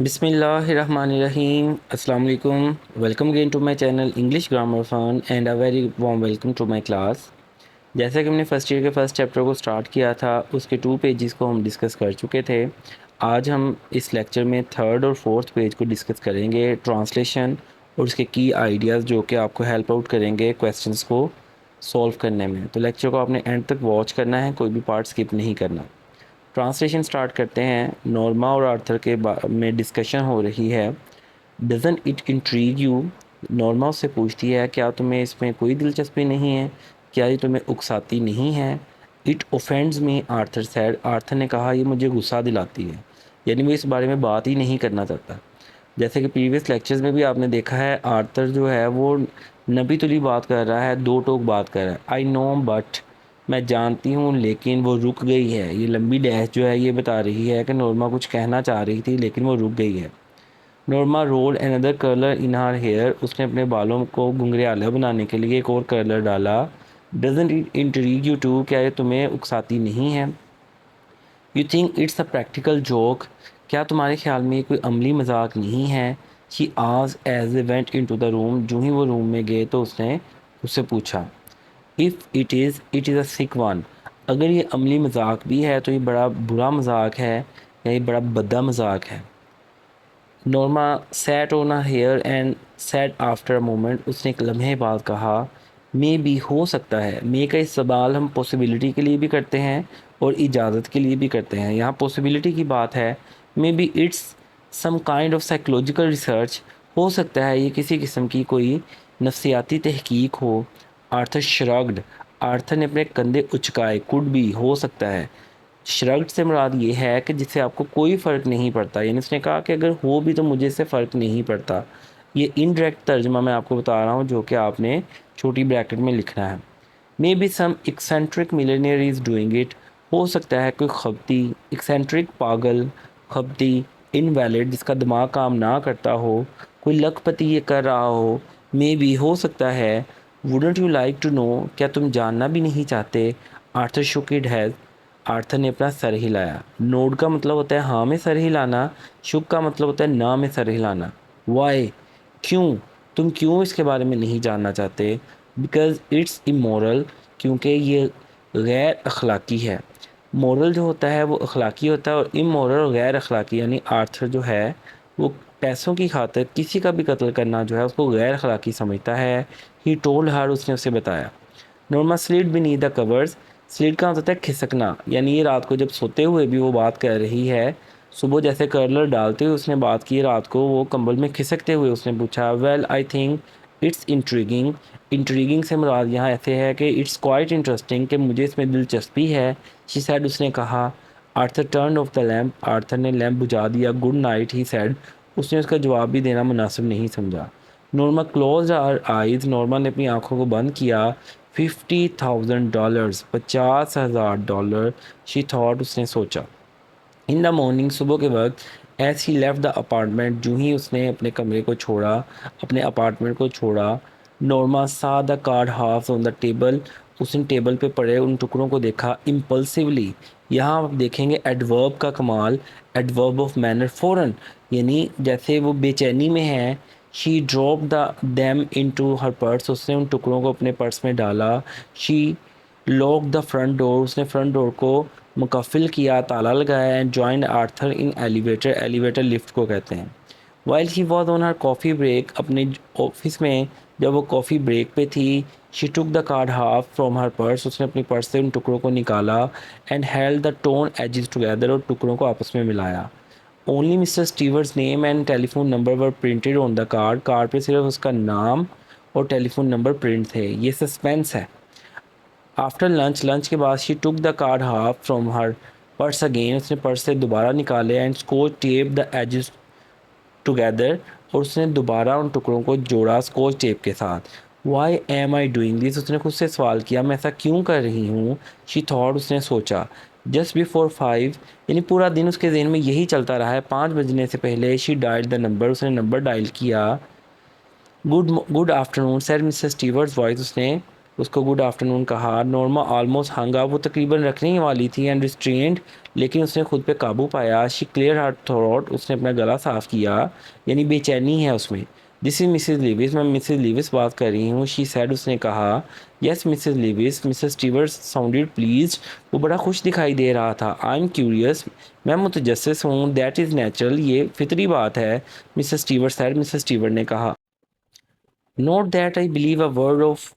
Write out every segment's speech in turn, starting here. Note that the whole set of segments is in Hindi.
बिस्मिल्लाहिर्रहमानिर्रहीम अस्सलाम वालेकुम। Welcome again to my channel English grammar fun and a very warm welcome to my class. जैसा कि हमने फर्स्ट ईयर के फर्स्ट चैप्टर को स्टार्ट किया था, उसके 2 पेजेस को हम डिस्कस कर चुके थे। आज हम इस लेक्चर में थर्ड और फोर्थ पेज को डिस्कस करेंगे, ट्रांसलेशन और उसके की आइडियाज़ जो कि आपको हेल्प आउट करेंगे क्वेश्चंस को सॉल्व करने में। तो लेक्चर को आपने एंड तक वॉच करना है, कोई भी पार्ट स्किप नहीं करना। ट्रांसलेशन स्टार्ट करते हैं। नॉर्मा और आर्थर के में डिस्कशन हो रही है। Doesn't it intrigue you? Norma उससे पूछती है, क्या तुम्हें इसमें कोई दिलचस्पी नहीं है, क्या ये तुम्हें उकसाती नहीं है? It offends me, Arthur sad. Arthur ने कहा, ये मुझे गुस्सा दिलाती है, यानी वो इस बारे में बात ही नहीं करना चाहता। जैसे कि प्रीवियस लेक्चर्स में भी आपने देखा है, आर्थर जो है वो नबी तुली बात कर रहा है, दो टोक बात कर रहा है। आई नो बट, मैं जानती हूँ लेकिन वो रुक गई है। ये लंबी डैश जो है ये बता रही है कि नॉर्मा कुछ कहना चाह रही थी लेकिन वो रुक गई है। नॉर्मा रोल्ड अनदर कर्लर इन हर हेयर। उसने अपने बालों को घुंघराला बनाने के लिए एक और कर्लर डाला। Doesn't it intrigue you too? क्या ये तुम्हें उकसाती नहीं है? You think it's a practical joke? क्या तुम्हारे ख्याल में ये कोई अमली मजाक नहीं है? शी आज as a went in to the room. जो ही वो रूम में गए तो उसने उससे पूछा, if it is a sick one. अगर ये अमली मजाक भी है तो ये बड़ा बुरा मजाक है या ये बड़ा भद्दा मजाक है। Norma sat on a hair and said after a moment. उसने एक लम्हे बाद कहा, मे बी, हो सकता है। मे का इस्तेमाल हम पॉसिबिलिटी के लिए भी करते हैं और इजाज़त के लिए भी करते हैं। यहाँ पॉसिबिलिटी की बात है। Maybe it's some kind of psychological research. हो सकता है ये किसी किस्म की कोई नफ्सियाती तहकीक हो। Arthur shrugged. आर्थर ने अपने कंधे उचकाए। कुड भी, हो सकता है। श्रग्ड से मुराद ये है कि जिससे आपको कोई फ़र्क नहीं पड़ता, यानी उसने कहा कि अगर हो भी तो मुझे इससे फ़र्क नहीं पड़ता। ये इनडायरेक्ट तर्जमा मैं आपको बता रहा हूँ जो कि आपने छोटी ब्रैकेट में लिखना है। Maybe some eccentric millionaire is doing it. हो सकता है कोई खबती, एक्सेंट्रिक पागल, खबती, इनवैलिड जिसका दिमाग काम ना करता हो, कोई लखपति ये कर रहा हो। मे बी, हो सकता है। Wouldn't you like to know? क्या तुम जानना भी नहीं चाहते? Arthur shook his head. Arthur ने अपना सर हिलाया। नोड का मतलब होता है हाँ में सर हिलाना, शुक का मतलब होता है ना में सर हिलाना। वाई? क्यों? तुम क्यों इसके बारे में नहीं जानना चाहते? Because it's immoral. क्योंकि ये गैर अखलाकी है। मोरल जो होता है वो अखलाकी होता है और इमोरल गैर अखलाकी, यानी आर्थर जो है वो पैसों की खातिर किसी का भी कत्ल करना जो है उसको गैर अखलाकी समझता है। ही टोल्ड हर, उसने उसे बताया। Norma slid beneath the covers. Slid का मतलब है खिसकना, यानी ये रात को जब सोते हुए भी वो बात कर रही है। सुबह जैसे कर्लर डालते हुए उसने बात की, रात को वो कंबल में खिसकते हुए उसने पूछा, well I think it's intriguing. Intriguing से मुराद यहाँ ऐसे है कि इट्स क्वाइट इंटरेस्टिंग, कि मुझे इसमें दिलचस्पी है। शी सैड, उसने कहा। Arthur turn off the lamp. Arthur ने लैम्प बुझा दिया। Good night, he said. उसने उसका जवाब भी देना मुनासिब नहीं समझा। Norma close her eyes. Norma ने अपनी आंखों को बंद किया। $50,000, $50,000। शी थॉट, उसने सोचा। इन द मॉर्निंग, सुबह के वक्त। As he left the apartment, जो ही उसने अपने कमरे को छोड़ा, अपने अपार्टमेंट को छोड़ा। नॉर्मा सा the card half on the table. उसने टेबल पे पड़े उन टुकड़ों को देखा। इम्पल्सिवली, यहाँ आप देखेंगे एडवर्ब का कमाल। एडवर्ब ऑफ मैनर, फ़ौरन, यानी जैसे वो बेचैनी में है। She drop the them into her purse. उसने उन टुकड़ों को अपने पर्स में डाला। She lock the front door. उसने फ्रंट डोर को मुकफ़िल किया, ताला लगाया। And joined Arthur in elevator. Elevator lift को कहते हैं। While he was on her coffee break. अपने ऑफिस में जब वो कॉफ़ी ब्रेक पे थी। She took the card half from her purse. उसने अपनी पर्स से उन टुकड़ों को निकाला। And held the torn edges together. और टुकड़ों को आपस में मिलाया। Only Mister Steward's name and telephone number were printed on the card. Card पे सिर्फ उसका नाम और टेलीफोन नंबर प्रिंट थे। ये सस्पेंस है। आफ्टर लंच, लंच के बाद, she took the card half from her purse again. उसने पर्स से दोबारा निकाले। And scotch tape the edges together. और उसने दोबारा उन टुकड़ों को जोड़ा स्कॉच टेप के साथ। Why am I doing this? उसने खुद से सवाल किया, मैं ऐसा क्यों कर रही हूँ? शी थॉट, उसने सोचा। जस्ट बिफोर 5, यानी पूरा दिन उसके जहन में यही चलता रहा है। 5 बजने से पहले शी डायल द नंबर। उसने नंबर डायल किया। Good good afternoon sir Mister Steward's voice. उसने उसको गुड आफ्टरनून कहा। नॉर्मा ऑलमोस्ट हंग अप, वो तकरीबन रखने ही वाली थी, एंड रिस्ट्रेंड, लेकिन उसने खुद पे काबू पाया। शी क्लियर हर थ्रोट, उसने अपना गला साफ किया, यानी बेचैनी है उसमें। दिस इज़ मिसेज लिविस, मैं मिसेज लिविस बात कर रही हूँ। शी सैड, उसने कहा। Yes Mrs Lewis. Mrs Steward sounded pleased, वो बड़ा खुश दिखाई दे रहा था। आई एम क्यूरियस, मैं मुतजस्सिस हूँ। दैट इज़ नेचुरल, ये फितरी बात है। मिसेज स्टीवर सैड, मिसेज स्टीवर ने कहा। Note that I believe a word of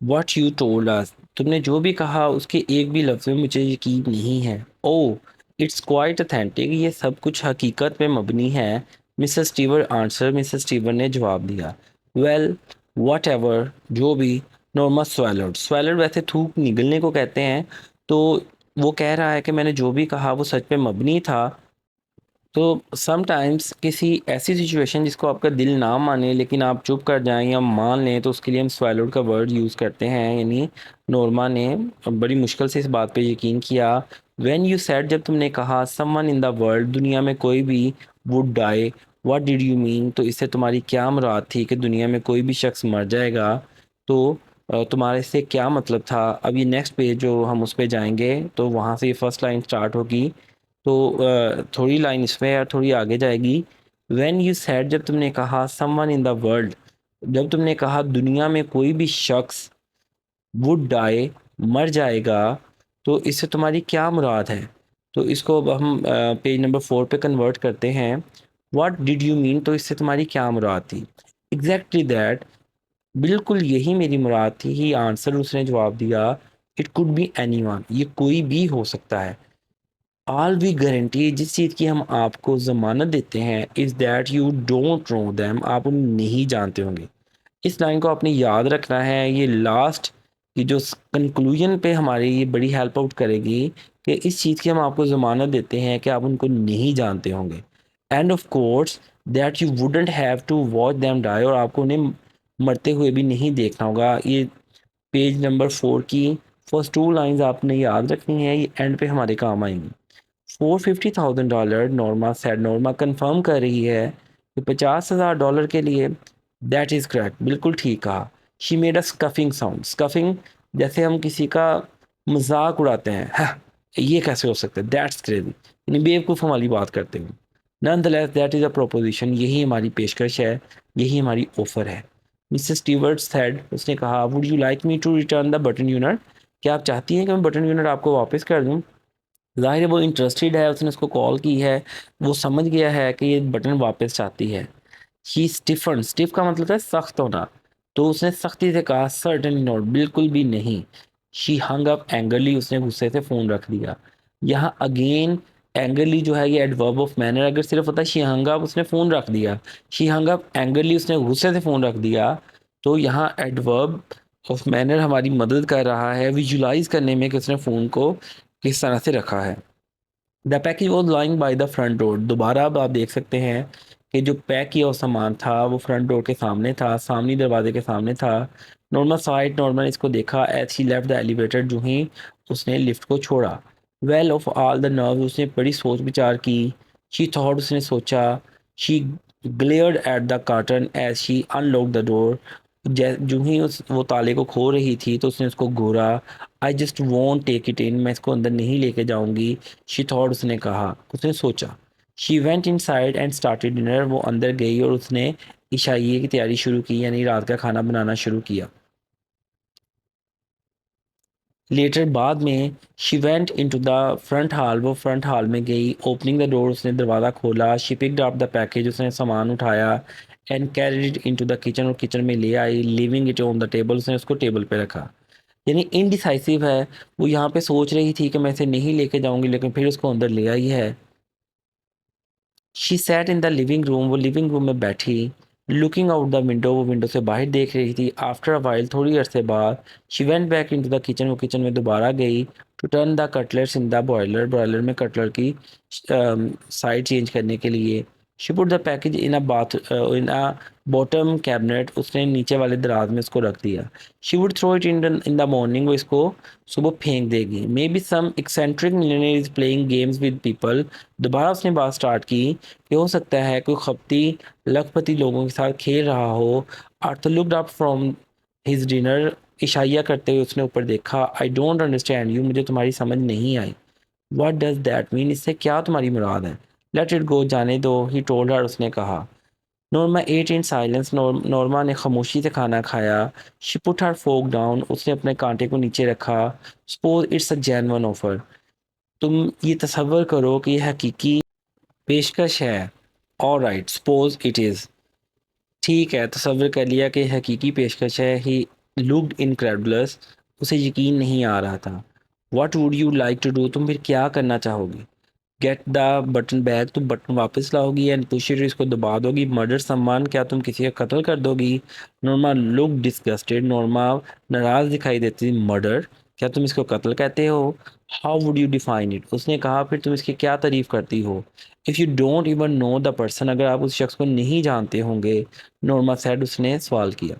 what you told us, तुमने जो भी कहा उसके एक भी लफ्ज़ में मुझे यकीन नहीं है। ओह, इट्स क्वाइट अथेंटिक, ये सब कुछ हकीकत पे मबनी है। मिसेस स्टीवर आंसर, मिसेस स्टीवर ने जवाब दिया। वेल वट एवर, जो भी। नॉर्मा स्वेलर्ड, स्वेलर्ड वैसे थूक निगलने को कहते हैं, तो वो कह रहा है कि मैंने जो भी कहा वो सच पे मबनी था। तो समटाइम्स किसी ऐसी सिचुएशन जिसको आपका दिल ना माने लेकिन आप चुप कर जाएं या मान लें, तो उसके लिए हम स्वैलोड का वर्ड यूज़ करते हैं। यानी नोरमा ने बड़ी मुश्किल से इस बात पे यकीन किया। व्हेन यू सेड, जब तुमने कहा, समवन इन द वर्ल्ड, दुनिया में कोई भी, would die, what did you mean, तो इससे तुम्हारी क्या मुराद थी कि दुनिया में कोई भी शख्स मर जाएगा। तो तुम्हारे से क्या मतलब था। अब ये नेक्स्ट पेज जो हम उस पर जाएंगे तो वहाँ से ये फर्स्ट लाइन स्टार्ट होगी। तो थोड़ी लाइन इसमें और थोड़ी आगे जाएगी। व्हेन यू सेड, जब तुमने कहा, समवन इन द वर्ल्ड, जब तुमने कहा दुनिया में कोई भी शख्स, वुड डाई, मर जाएगा, तो इससे तुम्हारी क्या मुराद है। तो इसको अब हम पेज नंबर 4 पे कन्वर्ट करते हैं। व्हाट डिड यू मीन, तो इससे तुम्हारी क्या मुराद थी। एग्जैक्टली दैट, बिल्कुल यही मेरी मुराद थी। ही आंसर, उसने जवाब दिया। इट कुड बी एनीवन, ये कोई भी हो सकता है। ऑल वी गारंटी, जिस चीज़ की हम आपको ज़मानत देते हैं, is that you don't know them, आप उन्हें नहीं जानते होंगे। इस लाइन को आपने याद रखना है। ये लास्ट की जो कंक्लूजन पे हमारी ये बड़ी हेल्प आउट करेगी कि इस चीज़ की हम आपको ज़मानत देते हैं कि आप उनको नहीं जानते होंगे। And of course that you wouldn't have to watch them die, और आपको उन्हें मरते हुए भी नहीं देखना होगा। ये पेज नंबर 4 की फर्स्ट 2 लाइंस आपने याद रखनी है, ये एंड पे हमारे काम आएंगी। $450,000, नॉर्मा सेड, नॉर्मा कंफर्म कर रही है कि $50,000 के लिए। दैट इज़ करेक्ट, बिल्कुल ठीक कहा। शी मेड अ स्कफिंग साउंड, स्कफिंग जैसे हम किसी का मजाक उड़ाते हैं, "हाँ, ये कैसे हो सकता है, दैट्स क्रेजी", यानी बेवकूफ़ वाली बात करते हैं। Nonetheless that is a proposition, यही हमारी पेशकश है, यही हमारी ऑफर है। मिसेस स्टीवर्ट सेड, उसने कहा, would you like me to return the button unit, क्या आप चाहती हैं कि मैं बटन यूनिट आपको वापस कर दूँ। ज़ाहिर है वो इंटरेस्टेड है, उसने उसको कॉल की है, वो समझ गया है कि ये बटन वापस चाहती है। शी स्टिफन, स्टिफ का मतलब है सख्त होना, तो उसने सख्ती से कहा, सर्टेनली नॉट, बिल्कुल भी नहीं। शी हंग अप एंगरली, उसने गुस्से से फ़ोन रख दिया। यहाँ अगेन एंगरली जो है ये एडवर्ब ऑफ मैनर, अगर सिर्फ होता शी हंग अप, उसने फ़ोन रख दिया, शी हंग अप एंगरली, उसने गुस्से से फ़ोन रख दिया, तो यहाँ एडवर्ब ऑफ मैनर हमारी मदद कर रहा है विजुलाइज करने में कि उसने फ़ोन को किस तरह से रखा है। The package was lying by the front door, दोबारा अब आप देख सकते हैं कि जो पैक किया हुआ सामान था वो फ्रंट डोर के सामने था, सामने दरवाजे के सामने था। नॉर्मल साइड, नॉर्मल इसको देखा। As he left the elevator, जो ही उसने लिफ्ट को छोड़ा। Well of all the nerve, उसने बड़ी सोच विचार की। शी थॉट, उसने सोचा। She glared at the carton as she unlock the door, जो ही उस वो ताले को खो रही थी तो उसने उसको घूरा। I just want take it in, मैं इसको अंदर नहीं लेके जाऊंगी। शी थॉट, उसने कहा, उसने सोचा। She went in side and started dinner, वो अंदर गई और उसने इशाइये की तैयारी शुरू की, यानी रात का खाना बनाना शुरू किया। लेटर, बाद में, she went in to the front hall, वो फ्रंट हॉल में गई। ओपनिंग द डोर, उसने दरवाज़ा खोला। She picked up the package, उसने सामान उठाया। And carried it in to the kitchen, और किचन में ले आई। Leaving it on the table, उसने उसको टेबल पे रखा। यानी इनडिसाइसिव है, वो यहाँ पे सोच रही थी कि मैं इसे नहीं लेके जाऊंगी, लेकिन फिर उसको अंदर ले आई है। She sat in the living room, वो लिविंग रूम में बैठी। लुकिंग आउट द विंडो, वो विंडो से बाहर देख रही थी। आफ्टर अ वाइल, थोड़ी अरसे बाद, she went back in to the kitchen, वो किचन में दोबारा गई। To turn the cutlets in the boiler, boiler में कटलर की साइड चेंज करने के लिए। She put the package in a bath in a bottom cabinet, उसने नीचे वाले दराज में उसको रख दिया। She would throw it in the morning, वो इसको सुबह फेंक देगी। Maybe some eccentric millionaire is playing games with people, दोबारा उसने बात स्टार्ट की कि हो सकता है कोई खपती लखपति लोगों के साथ खेल रहा हो। Arthur looked up from his dinner, इशारा करते हुए उसने ऊपर देखा। आई डोंट अंडरस्टैंड यू, मुझे तुम्हारी समझ नहीं आई। व्हाट डज दैट मीन, इससे क्या तुम्हारी मुराद है? लेट इट गो, जाने दो। ही टोल्ड हर, उसने कहा। Norma ate in silence, Norma ने खामोशी से खाना खाया। She put her fork down, उसने अपने कांटे को नीचे रखा। Suppose it's a genuine offer, तुम ये तसव्वुर करो कि यह हकीकी पेशकश है। ऑलराइट, सपोज इट इज़, ठीक है, तसव्वुर कर लिया कि हकीकी पेशकश है। ही लुक्ड इनक्रेडुलस, उसे यकीन नहीं आ रहा था। What would you like to do, तुम फिर क्या करना चाहोगी? गेट द बटन बैक, तुम बटन वापस लाओगी? एंड पुश इट, इसको दबा दोगी? मर्डर सम्मान, क्या तुम किसी का कत्ल कर दोगी? नॉर्मा लुक डिस्गस्टेड, नॉर्मा नाराज दिखाई देती। मर्डर, क्या तुम इसको कत्ल कहते हो? How would you define it, उसने कहा। फिर तुम इसकी क्या तारीफ करती हो? If you don't even know the person, अगर आप उस शख्स को नहीं जानते होंगे। नॉर्मा सेड, उसने सवाल किया।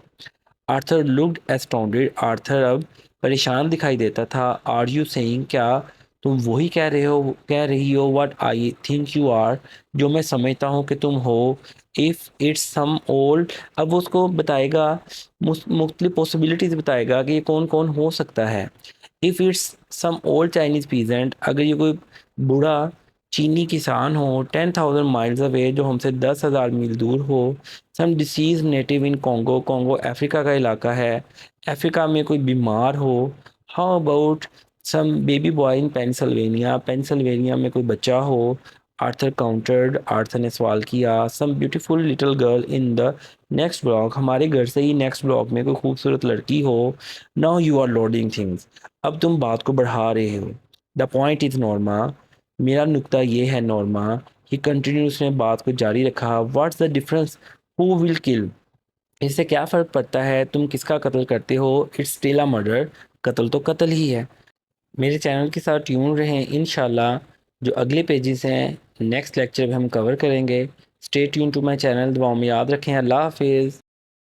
आर्थर लुक्ड एस्टाउंडेड, आर्थर अब परेशान दिखाई देता था। आर यू सेइंग, क्या तुम वही कह रही हो? What I think you are, जो मैं समझता हूँ कि तुम हो। इफ़ इट्स सम ओल्ड, अब वो उसको बताएगा, मुख्तलिफ पॉसिबिलिटीज़ बताएगा कि ये कौन कौन हो सकता है। If it's some old Chinese peasant, अगर ये कोई बूढ़ा चीनी किसान हो। 10,000 माइल्स अवे, जो हमसे 10,000 मील दूर हो। Some disease native in Congo, Congo Africa का इलाका है, अफ्रीका में कोई बीमार हो। How about some baby boy in Pennsylvania, Pennsylvania में कोई बच्चा हो। आर्थर काउंटर्ड, आर्थर ने सवाल किया। Some beautiful little girl in the next block, हमारे घर से ही नेक्स्ट ब्लॉक में कोई खूबसूरत लड़की हो। Now you are loading things, अब तुम बात को बढ़ा रहे हो। द पॉइंट इज नॉर्मा, मेरा नुक्ता ये है नॉर्मा। ही कंटिन्यू, उसने बात को जारी रखा। What's the difference, who will kill, इससे क्या फ़र्क पड़ता है तुम किसका कत्ल करते हो? इट्स स्टिल अ मर्डर, कत्ल तो कत्ल ही है। मेरे चैनल के साथ ट्यून रहें, इंशाल्लाह जो अगले पेजेस हैं नेक्स्ट लेक्चर में हम कवर करेंगे। Stay tune to my channel, दुआओं में याद रखें। अल्लाह हाफिज़।